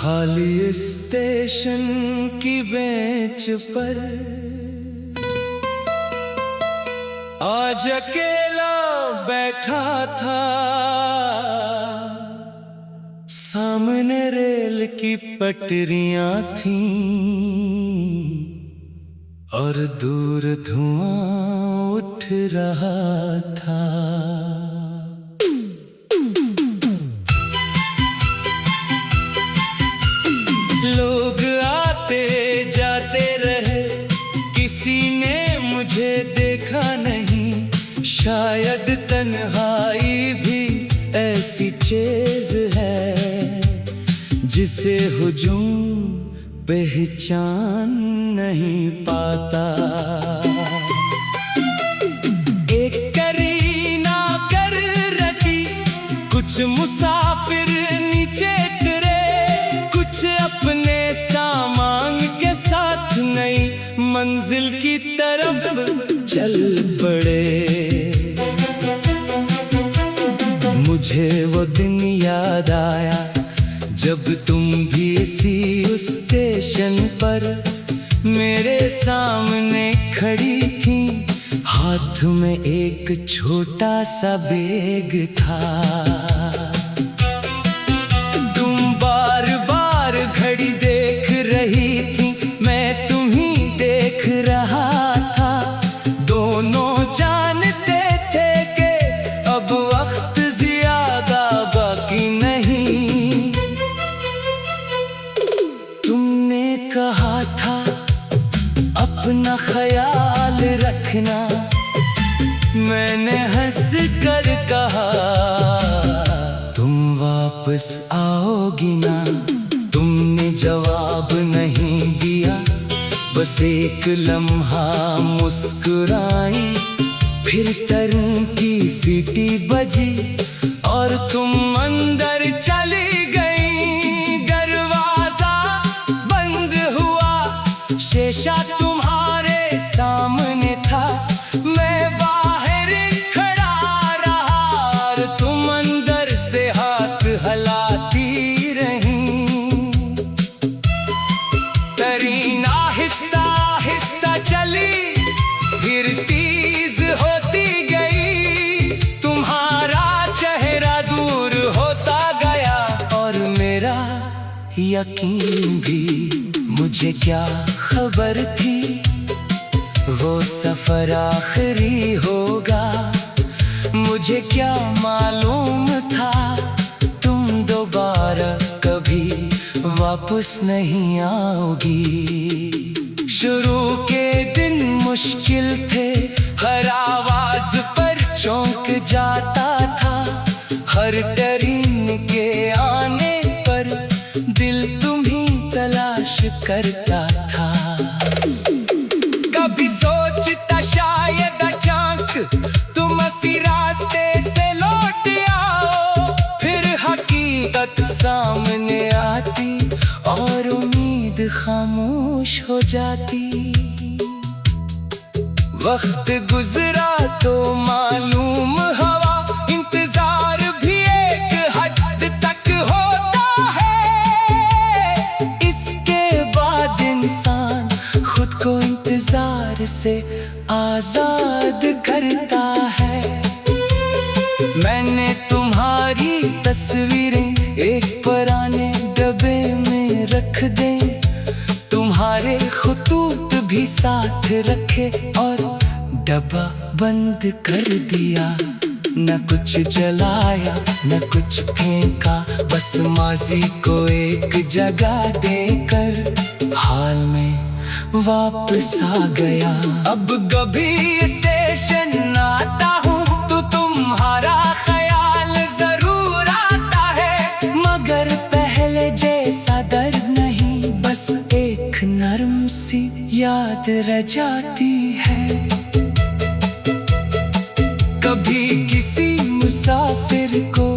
खाली स्टेशन की बेंच पर आज अकेला बैठा था। सामने रेल की पटरियां थीं और दूर धुआं उठ रहा था। लोग आते जाते रहे, किसी ने मुझे देखा नहीं। शायद तन्हाई भी ऐसी चीज है जिसे हुजूम पहचान नहीं पाता। एक करीना कर रखी, कुछ मुसाफिर नीचे गिरे, कुछ अपने सामान के साथ नई मंजिल की तरफ चल पड़े। मुझे वो दिन याद आया जब तुम भी इसी उस स्टेशन पर मेरे सामने खड़ी थी। हाथ में एक छोटा सा बैग था। तुम बार बार घड़ी देख रही थी, मैं तुम्हीं देख रहा था। दोनों जानते थे कि अब वक्त ज्यादा बाकी नहीं। तुमने कहा था अपना ख्याल रखना, मैंने हंस कर कहा तुम वापस आओगी ना। तुमने जवाब नहीं दिया, बस एक लम्हा मुस्कुराई। फिर ट्रेन की सीटी बजी और तुम अंदर चली गई। दरवाजा बंद हुआ, शीशा तुम्हारे सामने था। मैं बाहर खड़ा रहा और तुम अंदर से हाथ हिलाती रही। ट्रेन आहिस्ता आहिस्ता चली, फिर तेज होती गई। तुम्हारा चेहरा दूर होता गया और मेरा यकीन भी। मुझे क्या खबर थी वो सफर आखिरी होगा। मुझे क्या मालूम था तुम दोबारा कभी वापस नहीं आओगी। शुरू के दिन मुश्किल थे, हर आवाज पर चौंक जाता था। हर ट्रेन के आने पर दिल तुम्हीं तलाश करता था। कभी सोचता शायद अचानक तुम इसी रास्ते से लौट आओ। फिर हकीकत सामने आती और उम्मीद खामोश हो जाती। वक्त गुजरा तो मालूम हवा, इंतजार भी एक हद तक होता है। इसके बाद इंसान खुद को इंतजार से आजाद करता है। मैंने तुम्हारी तस्वीरें एक पुराने डब्बे में रख दे, तुम्हारे खतूत भी साथ रखे और डब्बा बंद कर दिया। न कुछ जलाया न कुछ फेंका, बस माजी को एक जगह देकर हाल में वापस आ गया। अब कभी स्टेशन आता हूँ तो तुम्हारा ख्याल जरूर आता है। मगर पहले जैसा दर्द नहीं, बस एक नरम सी याद रह जाती है। कभी किसी मुसाफिर को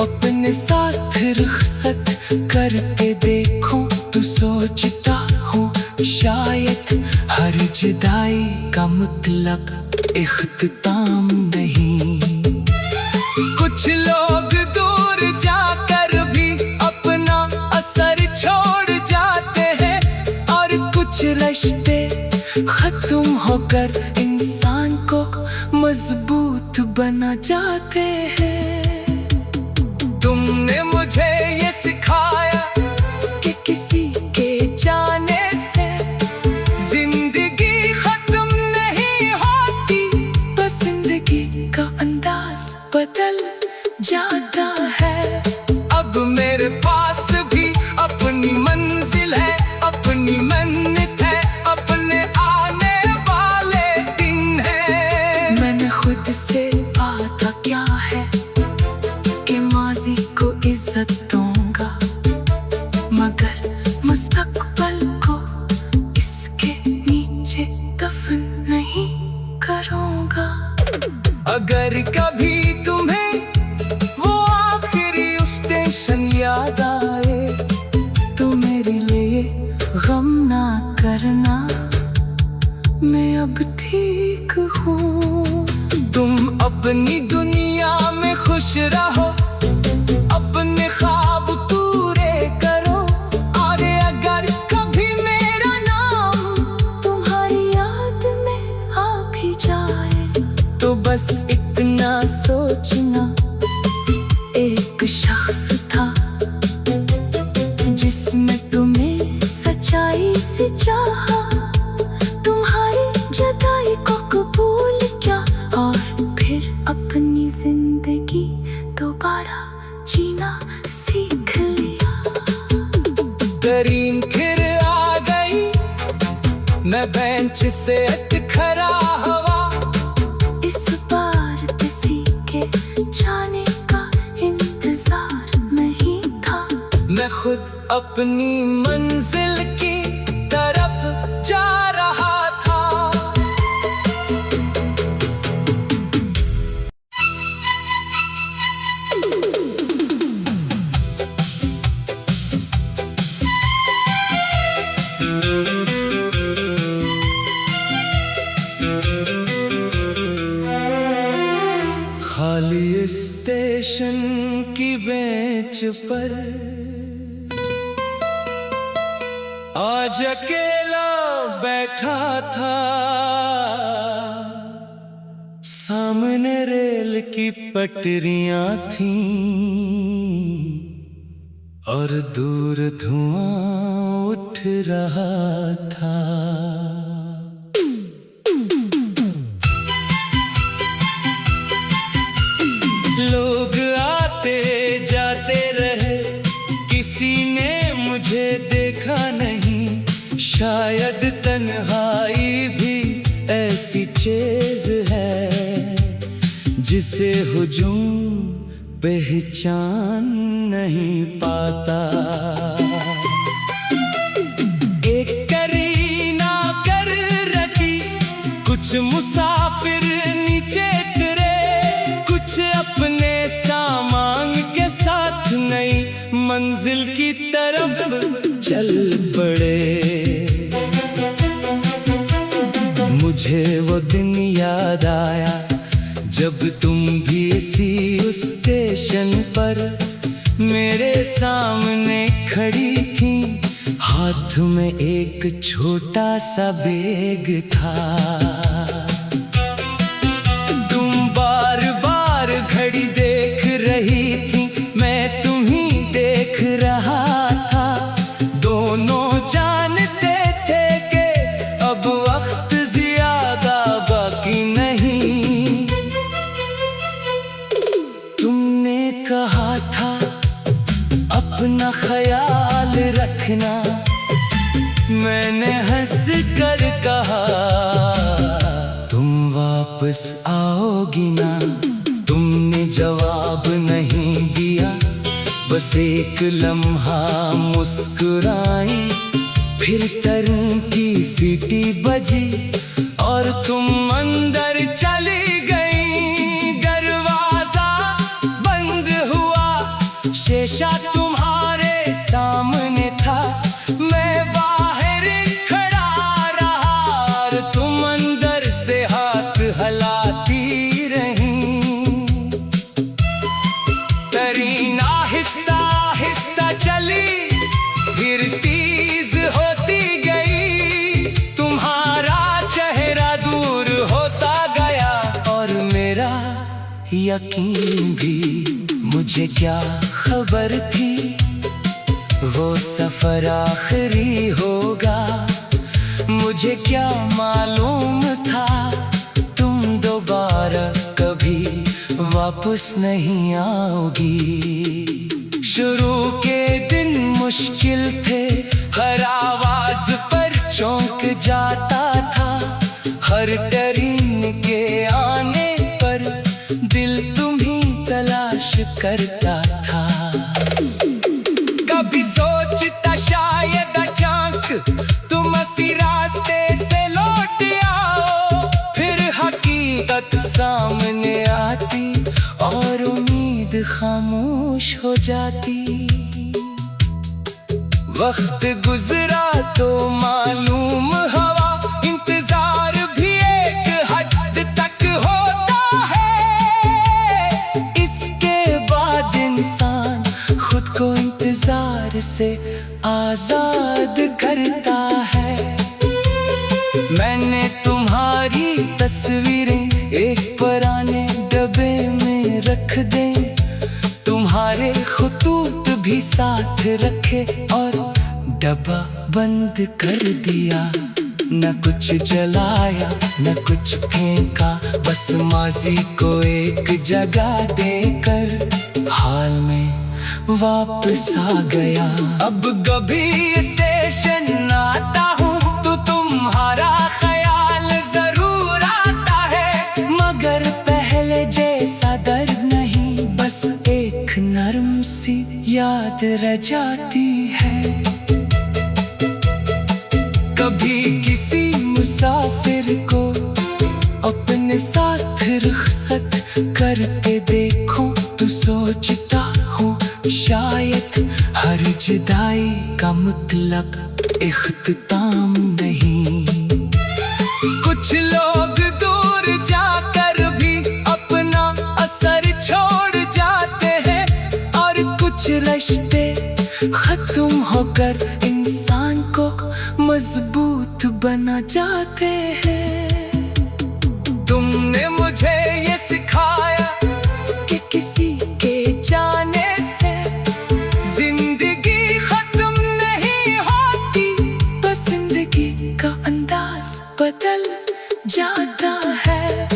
अपने साथ रुखसत करके देखो तो सोचता हूँ शायद हर जुदाई का मतलब इख्तिताम नहीं। कुछ लोग दूर जाकर भी अपना असर कर इंसान को मजबूत बना जाते हैं। तुमने मुझे ये सिखाया कि किसी के जाने से जिंदगी खत्म नहीं होती, बस जिंदगी का अंदाज बदल जाता है। अब मेरे पास भी अपनी मंजिल है, अपनी मन्नत है, अपने आने वाले दिन है। मैंने खुद से बात क्या है कि माजी को इज्जत दूंगा, मगर मुस्तकबल को इसके नीचे दफन नहीं करूंगा। अगर कभी तुम्हें वो आखिरी स्टेशन याद आए तो मेरे लिए गम ना करना, मैं अब ठीक हूँ। तुम अपनी दुनिया में खुश रहो, अपने ख्वाब पूरे करो, और अगर कभी मेरा नाम तुम्हारी याद में आ भी जाए तो बस इतना सोचना, एक शख्स था जिसने तुम्हें सच्चाई से चाहा, तुम्हारी जुदाई को कबूल किया और फिर अपनी जिंदगी दोबारा जीना सीख लिया। तरीन फिर आ गई, मैं बेंच से खड़ा हुआ, इस बार किसी के जाने का इंतजार नहीं था। मैं खुद अपनी मंजिल की तरफ जा रहा था। खाली स्टेशन की बेंच पर आज अकेला बैठा था, सामने रेल की पटरियां थीं और दूर धुआं उठ रहा था। लोग आते जाते रहे, किसी ने मुझे देखा नहीं, शायद तन्हाई भी ऐसी चीज है जिसे हुजूम पहचान नहीं पाता। एक करीना कर रखी, कुछ मुसाफिर नीचे उतरे, कुछ अपने सामान के साथ नई मंजिल की तरफ चल पड़े। मुझे वो दिन याद आया जब तुम भी इसी उस स्टेशन पर मेरे सामने खड़ी थी, हाथ में एक छोटा सा बैग था। तुम बार बार घड़ी देख रही थी, मैं तुम्हीं देख रहा था। दोनों जानते थे कि अब वक्त ज्यादा बाकी नहीं। तुमने कहा था अपना ख्याल रखना, मैंने हंस कर कहा तुम वापस आओगी ना। तुमने जवाब नहीं दिया, बस एक लम्हा मुस्कुराई, फिर टर्न की सीटी बजी और तुम अंदर चली गई। दरवाजा बंद हुआ, शीशा तुम्हारे सामने था, मैं बाहर खड़ा रहा और तुम अंदर से हाथ हिलाती रही। तरीन आहिस्ता आहिस्ता चली, फिर तेज होती गई, तुम्हारा चेहरा दूर यकीन भी मुझे क्या खबर थी वो सफर आखिरी होगा। मुझे क्या मालूम था तुम दोबारा कभी वापस नहीं आओगी। शुरू के दिन मुश्किल थे, हर आवाज पर चौंक जाता था। हर ट्रेन के आने पर दिल तुम्हीं तलाश करता था। कभी सोचता शायद अचानक तुम इसी रास्ते से लौट आओ, फिर हकीकत सामने आती और उम्मीद खामोश हो जाती। वक्त गुजरा तो मालूम हवा इंतजार भी एक हद तक होता है। इसके बाद इंसान खुद को इंतजार से आजाद करता है। मैंने तुम्हारी तस्वीरें एक पुराने डब्बे में रख दे, तुम्हारे खुतूत भी साथ रखे और डब्बा बंद कर दिया। न कुछ जलाया न कुछ फेंका, बस माजी को एक जगह देकर हाल में वापस आ गया। अब कभी स्टेशन आता हूँ तो तुम्हारा ख्याल जरूर आता है, मगर पहले जैसा दर्द नहीं, बस एक नरम सी याद रह जाती है। कभी किसी मुसाफिर को अपने साथ रुखसत करते देखो तो सोचता हूँ शायद हर जुदाई का मतलब इख्तिताम नहीं। कुछ लोग दूर जाकर भी अपना असर छोड़ जाते हैं और कुछ रिश्ते खत्म होकर इंसान को मजबूत बना जाते हैं। तुमने मुझे ये सिखाया कि किसी के जाने से जिंदगी खत्म नहीं होती, बस जिंदगी का अंदाज बदल जाता है।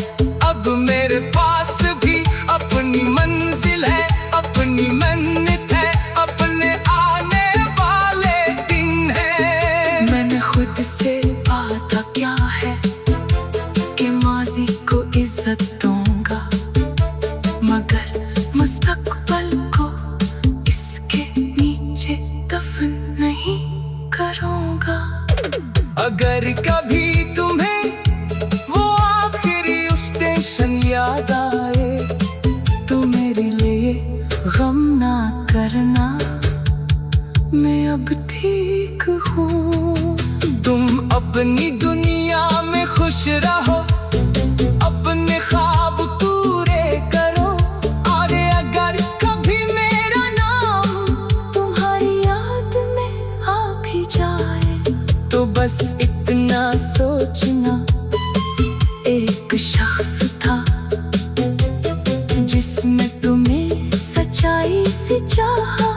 अब मेरे पास भी अपनी मंजिल है, अपनी मन्नत है, अपने आने वाले दिन है। मैंने खुद से बाता क्या है कि माजी को इज्जत दूंगा, मगर मुस्तकबल को इसके नीचे दफन नहीं करूंगा। अगर कभी तुम्हें वो आखिरी स्टेशन याद आए तो मेरे लिए गम ना करना, मैं अब ठीक हूँ। तुम अपनी दुनिया में खुश रहो, अपने ख्वाब पूरे करो, और अगर कभी मेरा नाम तुम्हारी याद में आ भी जाए तो बस इतना सोचना, एक शख्स था जिसने तुम्हें सच्चाई से चाहा,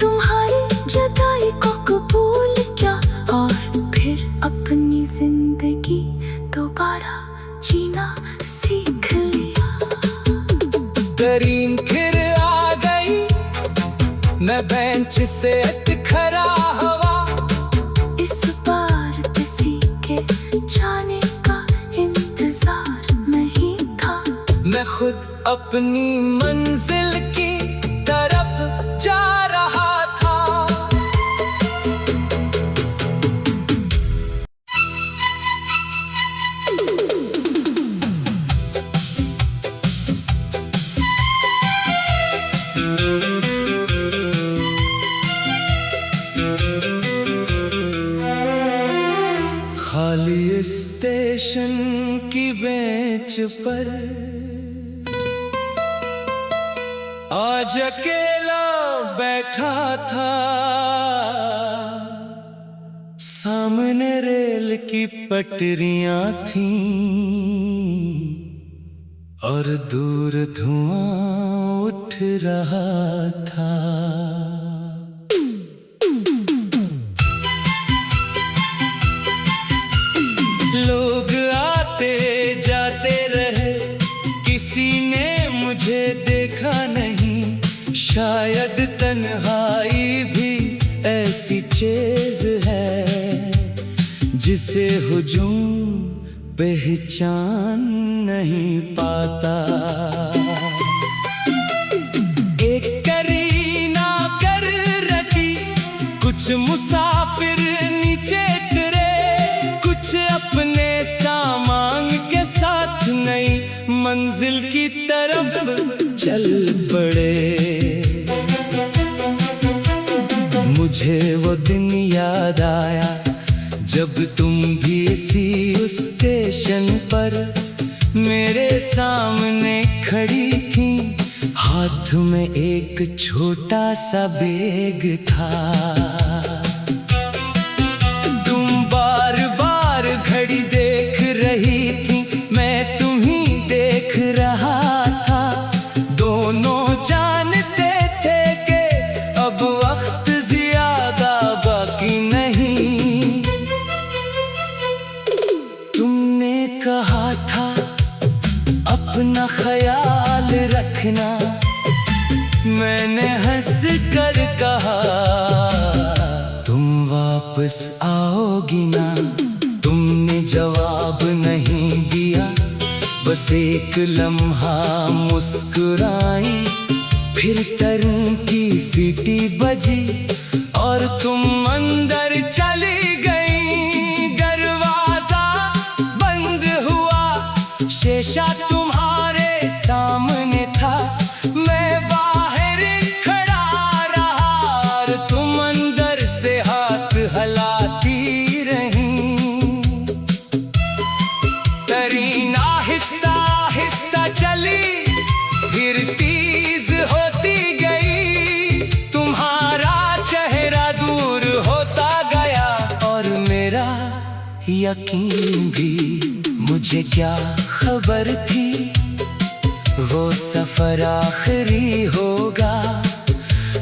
तुम्हारी जुदाई को कबूल किया और फिर अपनी जिंदगी दोबारा जीना सीख लिया। ट्रेन फिर आ गई, मैं बेंच से खड़ा हुआ। इस बार किसी के जाने का इंतजार नहीं था, मैं खुद अपनी मंजिल की तरफ जा रहा था। खाली स्टेशन की बेंच पर आज अकेला बैठा था, सामने रेल की पटरियां थीं और दूर धुआं उठ रहा था। लोग आते जाते रहे, किसी ने मुझे देखा नहीं। शायद तन्हाई भी ऐसी चीज है जिसे हुजूम पहचान नहीं पाता। एक करीना कर रखी, कुछ मुसाफिर नीचे उतरे, कुछ अपने सामान के साथ नई मंजिल की तरफ चल पड़े। मुझे वो दिन याद आया जब तुम भी इसी उस स्टेशन पर मेरे सामने खड़ी थी। हाथ में एक छोटा सा बैग था। तुम बार बार घड़ी देख रही थी, मैं तुम्हीं देख रहा था। दोनों जानते थे कि अब वक्त ज्यादा बाकी नहीं। तुमने कहा था अपना ख्याल रखना, मैंने हंस कर कहा तुम वापस आओगी ना। तुमने जवाब नहीं दिया, बस एक लम्हा मुस्कुराई। फिर ट्रेन की सीटी बजी और तुम अंदर चली गई। दरवाजा बंद हुआ, शीशा तुम्हारे सामने था। मैं बाहर खड़ा रहा और तुम अंदर से हाथ हिलाती रही। करीना आहिस्ता आहिस्ता चली, फिर तेज होती गई। तुम्हारा चेहरा दूर होता गया और मेरा यकीन भी। मुझे क्या खबर थी वो सफर आखिरी होगा।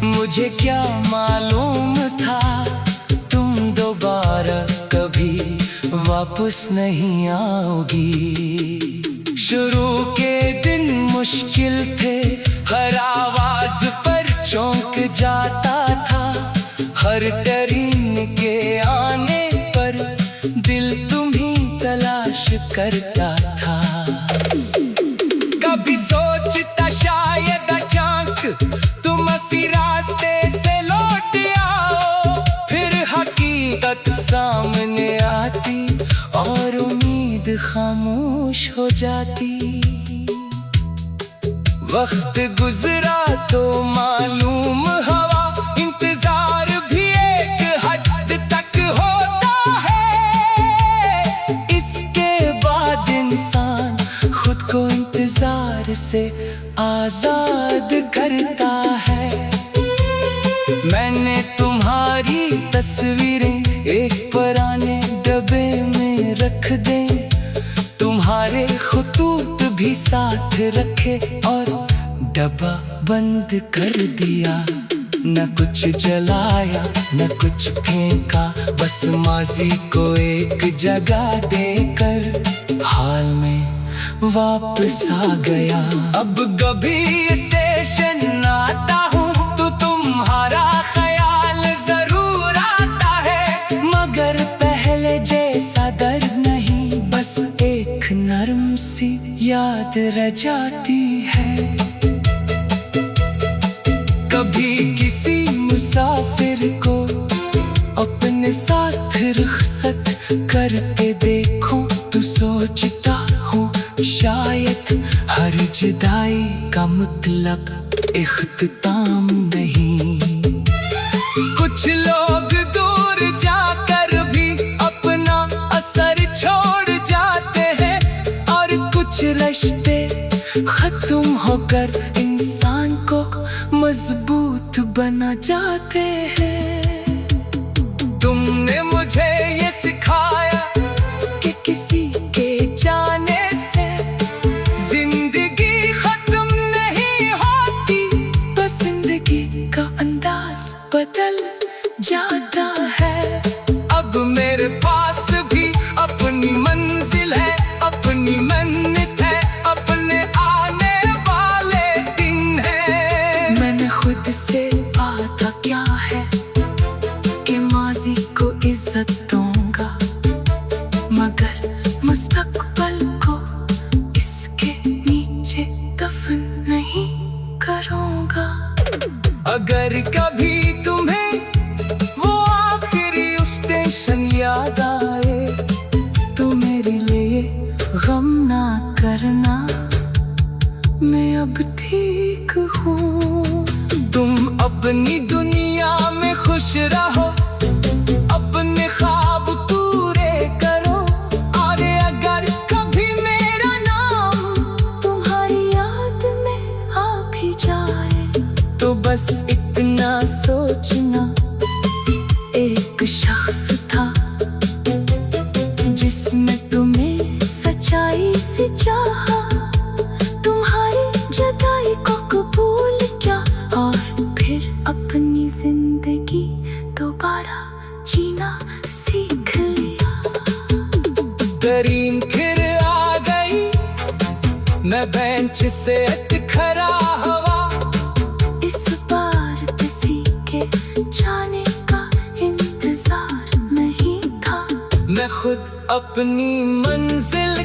मुझे क्या मालूम था तुम दोबारा कभी वापस नहीं आओगी। शुरू के दिन मुश्किल थे, हर आवाज पर चौंक जाता था। हर ट्रेन के आने पर दिल तुम्हीं तलाश करता था। कभी सोचता शायद अचानक तुम इसी रास्ते से लौट आओ। फिर हकीकत सामने आती और उम्मीद खामोश हो जाती। वक्त गुजरा तो मालूम हवा, इंतजार भी एक हद तक होता है। इसके बाद इंसान खुद को इंतजार से आजाद करता है। मैंने तुम्हारी तस्वीरें एक पुराने डब्बे में रख दें, तुम्हारे खुतूत भी साथ रखे और डब्बा बंद कर दिया। न कुछ जलाया न कुछ फेंका, बस माजी को एक जगह देकर हाल में वापस आ गया। अब कभी स्टेशन आता हूँ तो तुम्हारा ख्याल जरूर आता है। मगर पहले जैसा दर्द नहीं, बस एक नरम सी याद रह जाती है। कभी किसी मुसाफिर को अपने साथ रुखसत करते देखो तो सोचता हूँ शायद हर जुदाई का मतलब इख्तिताम नहीं। कुछ लोग दूर जाकर भी अपना असर छोड़ जाते हैं और कुछ रिश्ते खत्म होकर इंसान को मजबूत बना जाते हैं। तुमने मुझे ये सिखाया कि किसी के जाने से जिंदगी जाता है। अब मेरे पास भी अपनी मंजिल है, अपनी मन्नत है, अपने आने वाले दिन है। मैंने खुद से पाता क्या है कि माजी को इज्जत दूंगा, मगर मुस्तकबल को इसके नीचे दफन नहीं करूंगा। अगर कभी तुम्हें वो आखिरी स्टेशन याद आए तो मेरे लिए गम ना करना, मैं अब ठीक हूँ। तुम अपनी दुनिया में खुश रहो, अपने ख्वाब पूरे करो। और अगर कभी मेरा नाम तुम्हारी याद में आ भी जाए तो बस इतना सोचना, एक शख्स था जिसने तुम्हें सच्चाई से चाहा, तुम्हारी जुदाई को कबूल किया और फिर अपनी जिंदगी दोबारा जीना सीख लिया। तरीन फिर आ गई, मैं बेंच से खड़ा हुआ। इस बार किसी के जाने का इंतजार नहीं था, मैं खुद अपनी मंजिल